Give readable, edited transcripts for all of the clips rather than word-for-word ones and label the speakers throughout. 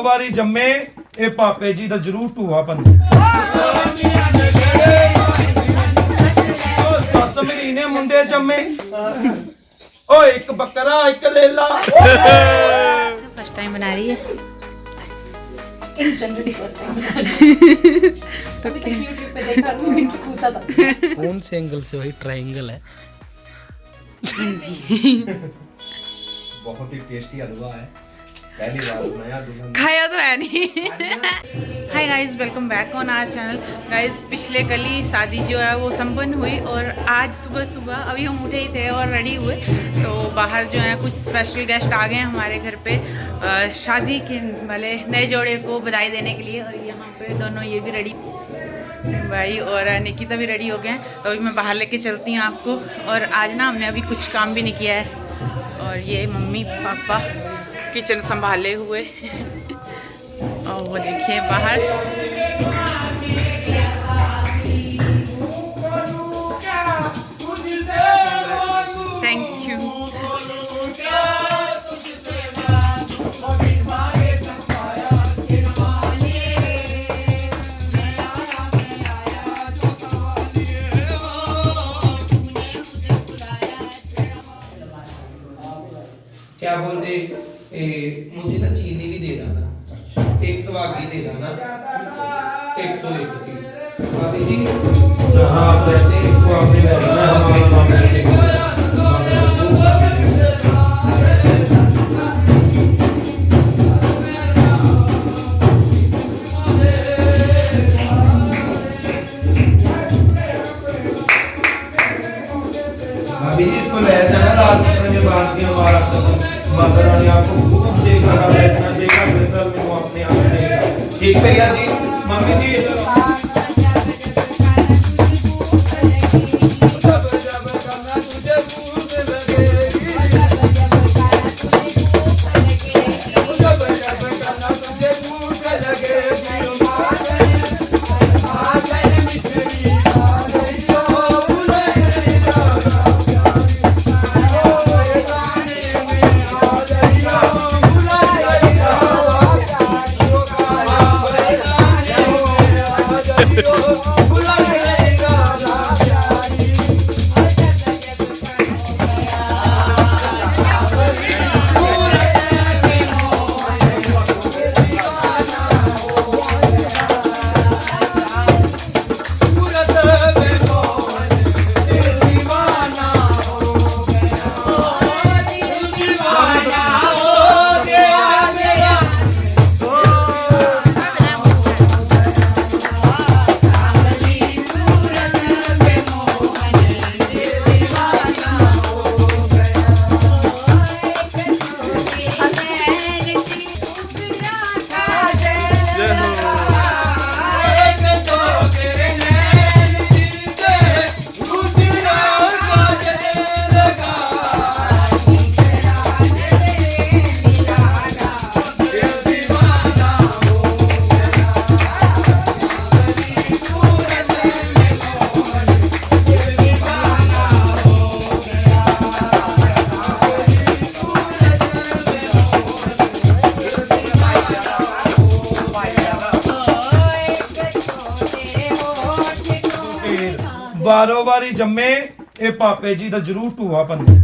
Speaker 1: ਵਾਰੀ ਜੰਮੇ ਇਹ ਪਾਪੇ ਜੀ ਦਾ ਜ਼ਰੂਰ ਢੂਆ ਬੰਦੇ ਸੱਤ ਮਹੀਨੇ ਮੁੰਡੇ ਜੰਮੇ ओ एक बकरा एक लेला
Speaker 2: फर्स्ट टाइम बना रही है
Speaker 3: इन जनरली फर्स्ट टाइम तो मैंने YouTube पे देखा था इनसे पूछा था
Speaker 4: कौन से एंगल से भाई ट्रायंगल है
Speaker 5: बहुत ही टेस्टी हलवा है पहली बार बनाया दुल्हन
Speaker 2: खाया तो है नहीं hi guys welcome back on our channel guys पिछले कल ही शादी जो है वो संपन्न हुई और आज सुबह सुबह अभी हम उठे ही थे और रेडी हुए तो बाहर जो है कुछ स्पेशल गेस्ट आ गए हैं हमारे घर पे शादी के वाले नए जोड़े को बधाई देने के लिए और यहाँ पे दोनों ये भी रेडी भाई और निकिता भी रेडी हो गए हैं तो अभी मैं बाहर लेके चलती हूँ आपको और आज ना हमने अभी कुछ काम भी नहीं किया है और ये मम्मी पापा किचन संभाले हुए और वो देखिए बाहर थैंक यू
Speaker 4: क्या बोलते मुझे ना चीनी भी दे देना एक सवागी दे देना 101 की भाभी जी जहाँ आप रहते हैं इसको आपने रहना हमारा काम ऐसे भाभी जी इसको ले जाना रात में बाद में हमारा माता रानी आपको खूब देखा बैठना देखा सब में वो अपने आप देगा ठीक भैया जी मम्मी जी जब जब करना तुझे भूख लगेगी जब जब करना तुझे भूख लगेगी आ गए मिश्री आ गई हो
Speaker 1: ਵਾਰੋ ਵਾਰੀ ਜੰਮੇ ਇਹ ਪਾਪੇ ਜੀ ਦਾ ਜ਼ਰੂਰ ਢੂਆ ਬੰਦੇ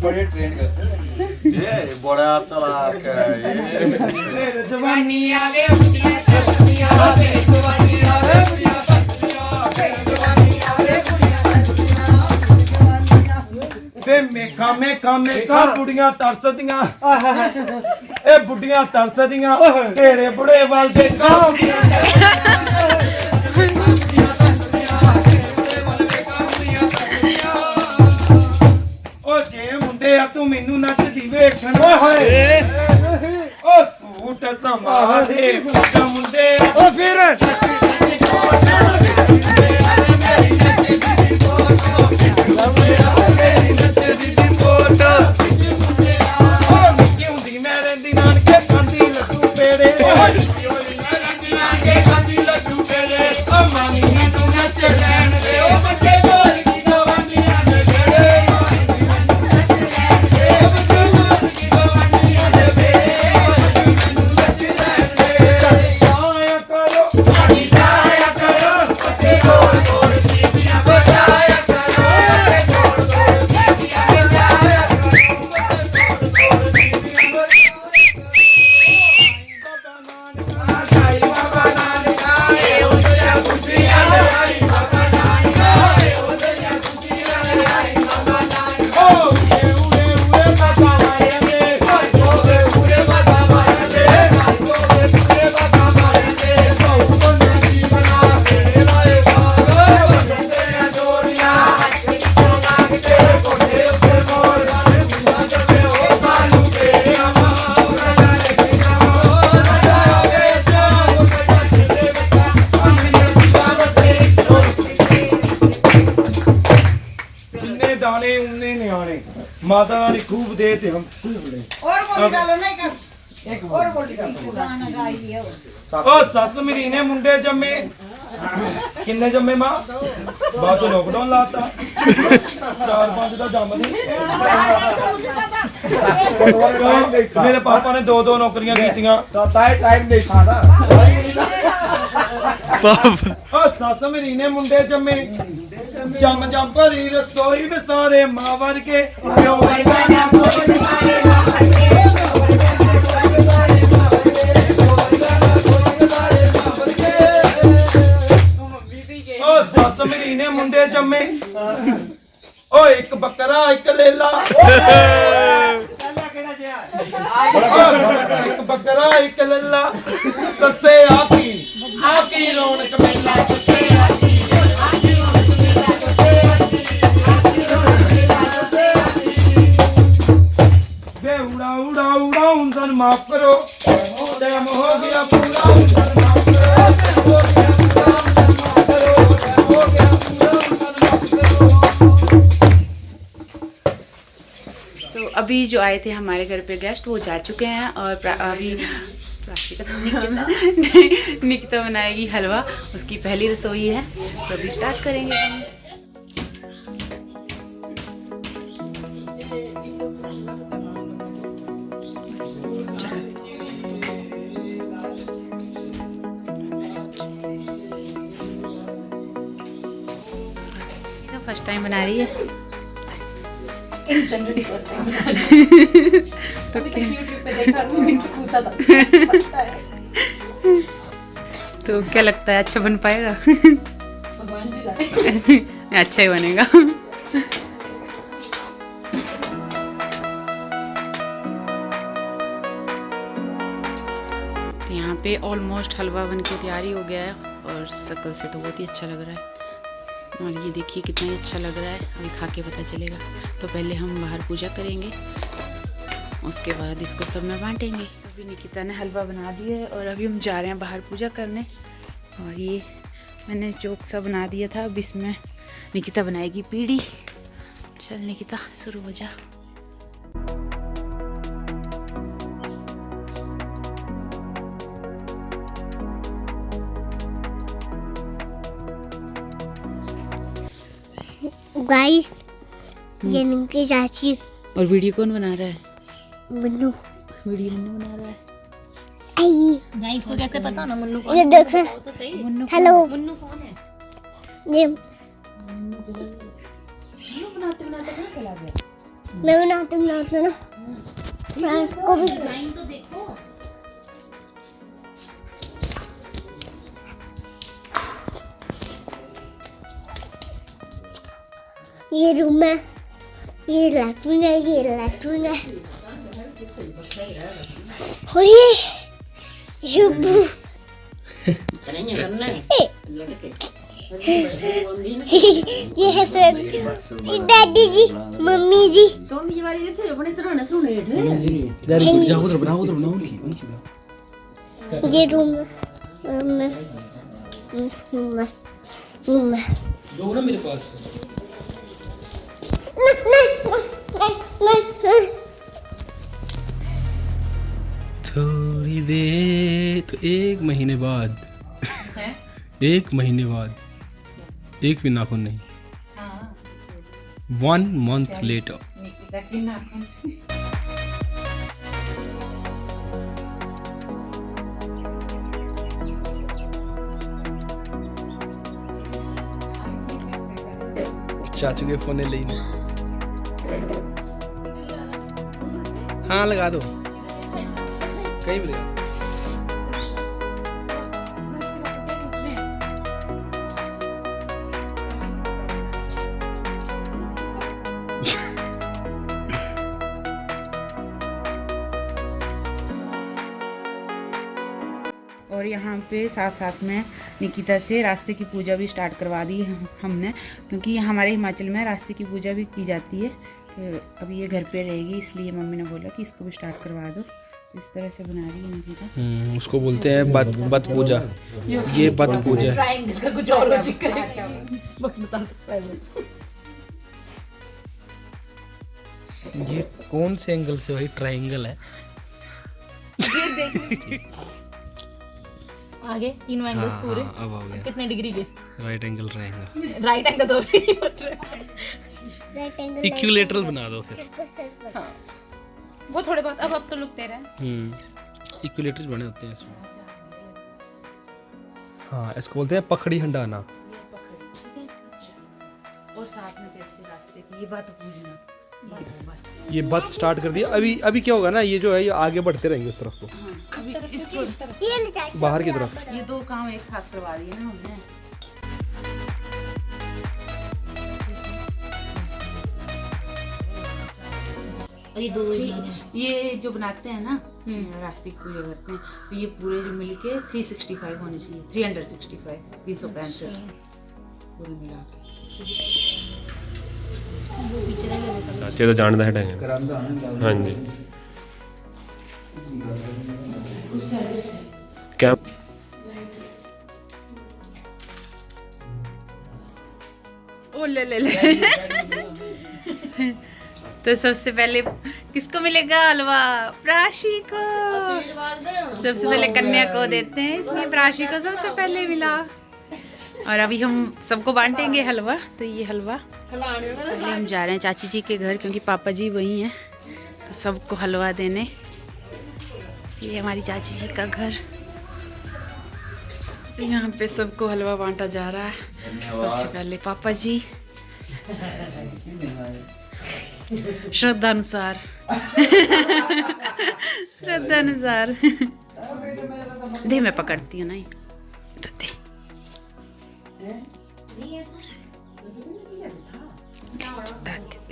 Speaker 5: बड़े ट्रेन करते ये बड़ा चालाक है ये
Speaker 1: जवानी आवे जवानी आवे जवानी आवे वे मेखा मेखा मेखा बुढ़ियां तरसदियां ए बुढ़ियां तरसदियां ढेड़े बुढ़े वाल देखा तू मैनू नचदी वेखण होए ओ सूट समाह दे मुंडे ओ फिर मेरे दी नानके खांदी लड्डू पेड़े खांदी लड्डू पेड़े ओ मानी तू नच माता रानी खूब दे ते हम
Speaker 3: गाना गाई है वो।
Speaker 1: ओ सस मेरी ने मुंडे जम्मे किन्ने जम्मे मां बाद तो लॉकडाउन लाता 4-5 ਦਾ ਜੰਮ ਨਹੀਂ ਮੇਰੇ ਪਾਪਾ ਨੇ 2 ਨੌਕਰੀਆਂ ਕੀਤੀਆਂ ਤਾਂ ਟਾਈਮ ਨਹੀਂ ਸਾਦਾ ਓ ਸੱਸ ਮੇਰੀ ਨੇ ਮੁੰਡੇ ਜੰਮੇ ਜੰਮ ਭਰੀ ਰਸੋਈ ਵਿੱਚ ਸਾਰੇ ਮਾਂ ਵਰਗੇ ਪਿਓ ਵਰਗਾ ਨਾ ਕੋਈ ਸਾਰੇ ਮਾਂ ਵਰਗੇ ਓ ਸੱਸ ਮੇਰੀ ਨੇ ਮੁੰਡੇ ਜੰਮੇ ਓ ਇੱਕ ਬੱਕਰਾ ਇੱਕ ਲੇਲਾ ਇੱਕ ਬੱਕਰਾ ਇੱਕ ਲੱਲਾ ਸੱਸੇ ਆਕੀ ਰੌਣਕ ਮੇਲਾ ਸੱਸੇ ਆਕੀ ਵੇ ਉੜਾ ਹੁਣ ਮਾਫ ਕਰੋ ਟਾਈਮ ਹੋ ਗਿਆ ਪੂਰਾ ਹੁਣ ਮਾਫ ਕਰੋ
Speaker 2: तो अभी जो आए थे हमारे घर पे गेस्ट वो जा चुके हैं और अभी निकिता बनाएगी हलवा, उसकी पहली रसोई है तो अभी स्टार्ट करेंगे हम। फर्स्ट टाइम बना रही है
Speaker 3: इन जनरली फर्स्ट टाइम।
Speaker 2: तो
Speaker 3: अभी तक YouTube पे देखा था, इनसे पूछा था पता है।
Speaker 2: तो क्या लगता है अच्छा बन पाएगा?
Speaker 3: भगवान जी जाने।
Speaker 2: अच्छा ही बनेगा। तो यहाँ पे ऑलमोस्ट हलवा बन के तैयारी हो गया है और शक्ल से तो बहुत ही अच्छा लग रहा है और ये देखिए कितना ही अच्छा लग रहा है, अभी खा के पता चलेगा। तो पहले हम बाहर पूजा करेंगे, उसके बाद इसको सब में बांटेंगे। अभी निकिता ने हलवा बना दिया है और अभी हम जा रहे हैं बाहर पूजा करने। और ये मैंने चौक सा बना दिया था, अब इसमें निकिता बनाएगी पीढ़ी। चल निकिता शुरू हो जा।
Speaker 6: गाइस ये निकी चाची
Speaker 2: और वीडियो कौन बना रहा है?
Speaker 6: मुन्नू
Speaker 2: वीडियो मुन्नू बना रहा है।
Speaker 6: आई
Speaker 3: गाइस को कैसे पता ना मुन्नू
Speaker 6: ये देखो
Speaker 3: तो सही।
Speaker 6: हेलो
Speaker 3: मुन्नू कौन है?
Speaker 6: ये
Speaker 3: बनाते बनाते कहाँ चला गया?
Speaker 6: मैं बनाते ना फ्रांस को भी
Speaker 3: लाइन तो देखो।
Speaker 6: ये रूम है, ये लैट्रिन है, ये लैट्रिन है और ये बू ये है सर डैडी जी मम्मी जी ये रूम में
Speaker 4: दो ना मेरे पास। थोड़ी देर तो 1 महीने बाद 1 महीने बाद एक भी नाखून नहीं। 1 month later। चाचू के फोन ले हाँ लगा दो कहीं भी लगा।
Speaker 2: और यहाँ पे साथ साथ में निकिता से रास्ते की पूजा भी स्टार्ट करवा दी है हमने, क्योंकि हमारे हिमाचल में रास्ते की पूजा भी की जाती है। तो अभी ये घर पे रहेगी, इसलिए मम्मी ने बोला कि इसको भी स्टार्ट करवा दो। तो इस तरह से बना रही है निकिता।
Speaker 4: उसको बोलते हैं बत पूजा। ये बत पूजा।
Speaker 3: ट्रायंगल का कुछ और लॉजिक करेगी। बता सकता है वो।
Speaker 7: ये कौन से एंगल से भाई ट्रायंगल है?
Speaker 3: ये देखिए आगे तीनों एंगल्स पूरे
Speaker 7: अब हो गया
Speaker 3: कितने डिग्री के?
Speaker 7: Right angle triangle.
Speaker 3: Right angle तो
Speaker 7: इक्विलेटरल बना दो फिर।
Speaker 3: हाँ वो थोड़े बहुत अब तो लुक दे रहा है।
Speaker 7: इक्विलेटरल बने होते हैं इसमें। हाँ इसको बोलते हैं पखड़ी हंडाना।
Speaker 2: और साथ में कैसे रास्ते की ये बात पूछना।
Speaker 7: ये बात स्टार्ट कर दिया। अभी क्या होगा ना, ये जो है ये आगे बढ़ते रहेंगे उस तरफ को,
Speaker 2: अभी इसको
Speaker 7: बाहर की तरफ।
Speaker 2: ये दो काम एक साथ करवा दिए ना हमने। और ये जो बनाते हैं ना रास्ते की पूजा करते हैं, तो ये पूरे जो मिलके 365 होने चाहिए। 365 365 पूरे मिला के।
Speaker 8: चाचे तो जानता है ढंग। हाँ जी क्या
Speaker 2: ओ ले तो सबसे पहले किसको मिलेगा हलवा? प्राशी को। सबसे पहले कन्या को देते हैं, इसलिए प्राशी को सबसे पहले मिला। और अभी हम सबको बांटेंगे हलवा। तो ये हलवा पहले हम जा रहे हैं चाची जी के घर, क्योंकि पापा जी वही हैं, तो सबको हलवा देने। ये हमारी चाची जी का घर, यहाँ पे सबको हलवा बांटा जा रहा है। सबसे पहले पापा जी श्रद्धानुसार श्रद्धानुसार दे, मैं पकड़ती हूँ ना तो दे।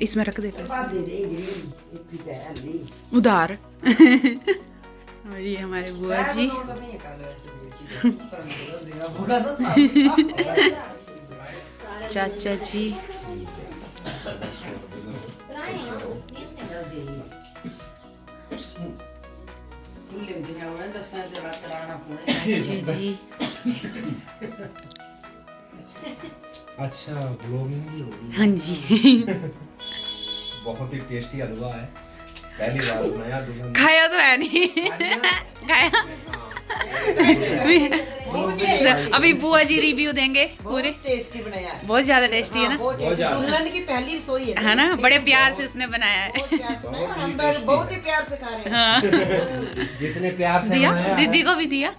Speaker 2: इसमें रख दे उधार। और ये हमारे बुआ जी चाचा जी जी जी।
Speaker 5: अच्छा ब्लॉगिंग भी होगी।
Speaker 2: हाँ जी
Speaker 5: बहुत ही टेस्टी हलवा है, पहली बार बनाया दुल्हन।
Speaker 2: खाया तो है नहीं खाया। अभी बुआ जी रिव्यू देंगे पूरे।
Speaker 9: टेस्टी बनाया है,
Speaker 2: बहुत ज्यादा टेस्टी है ना,
Speaker 9: दुल्हन की पहली रसोई
Speaker 2: है ना? बड़े प्यार से उसने बनाया है।
Speaker 9: हम बहुत ही प्यार से खा रहे हैं।
Speaker 2: हाँ
Speaker 5: जितने प्यार से
Speaker 2: दिया,
Speaker 5: बनाया
Speaker 2: दीदी को भी दिया।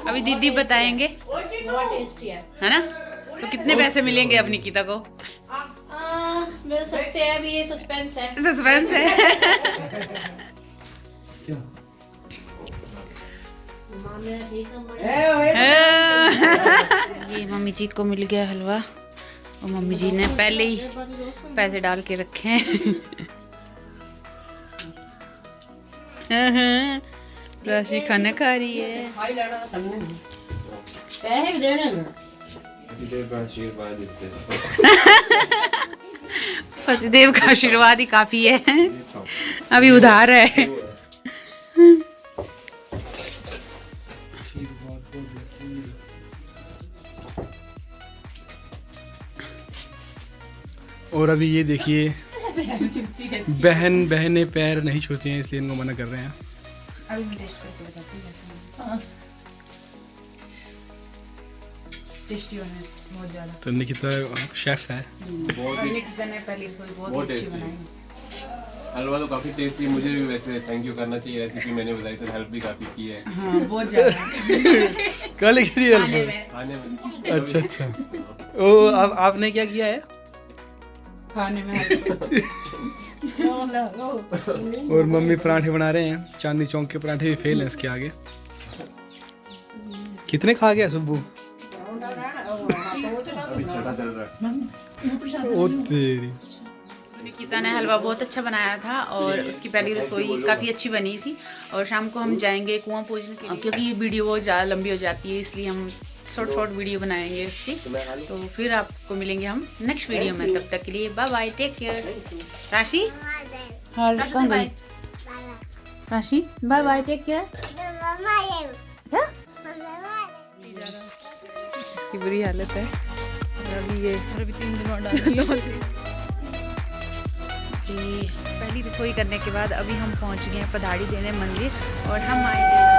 Speaker 2: अभी दीदी बताएंगे,
Speaker 3: बहुत टेस्टी है
Speaker 2: ना? तो कितने पैसे मिलेंगे अब निकिता को?
Speaker 3: मिल सकते हैं, अभी ये सस्पेंस है।
Speaker 2: सस्पेंस है। ये मम्मी जी को मिल गया हलवा, और मम्मी जी ने पहले ही पैसे डाल के रखे हैं। राशि खाना खा रही है।
Speaker 9: पैसे भी देने
Speaker 2: पतिदेव का आशीर्वाद ही काफी है, अभी उधार है।
Speaker 7: और अभी ये देखिए बहनें पैर नहीं छूती हैं, इसलिए इनको मना कर रहे हैं।
Speaker 2: अभी मैं टेस्ट करके बताती हूँ। टेस्टी बना है बहुत ज़्यादा।
Speaker 7: तो निकिता शेफ है।
Speaker 2: और निकिता ने पहली रसोई बहुत अच्छी बनाई।
Speaker 8: हलवा तो काफ़ी टेस्टी, मुझे भी वैसे थैंक यू करना चाहिए, रेसिपी मैंने बताई तो हेल्प भी काफ़ी की है।
Speaker 2: हाँ बहुत ज़्यादा।
Speaker 7: कल की
Speaker 2: आने में
Speaker 8: आने में
Speaker 7: अच्छा अच्छा। ओ अब आपने क्या किया है?
Speaker 2: खाने में
Speaker 7: और मम्मी पराठे बना रहे हैं, चांदनी चौक के पराठे भी फेल हैं इसके आगे। कितने खा गया सुब्बू?
Speaker 8: अभी छठा चल रहा है।
Speaker 7: ओ तेरी।
Speaker 2: निकिता ने हलवा बहुत अच्छा बनाया था, और उसकी पहली रसोई काफ़ी अच्छी बनी थी। और शाम को हम जाएंगे कुआं पूजने के लिए, क्योंकि ये वीडियो बहुत ज़्यादा लंबी हो जाती है, इसलिए हम शॉर्ट वीडियो बनाएंगे उसकी। तो फिर आपको मिलेंगे हम नेक्स्ट वीडियो में, तब तक के लिए बाय बाय, टेक केयर। राशि कहाँ गई? राशि बाय बाय, टेक केयर। इसकी बुरी हालत है। और अभी ये 3 दिन और डाल रसोई करने के बाद अभी हम पहुंच गए हैं पधाड़ी देने मंदिर और हम आएंगे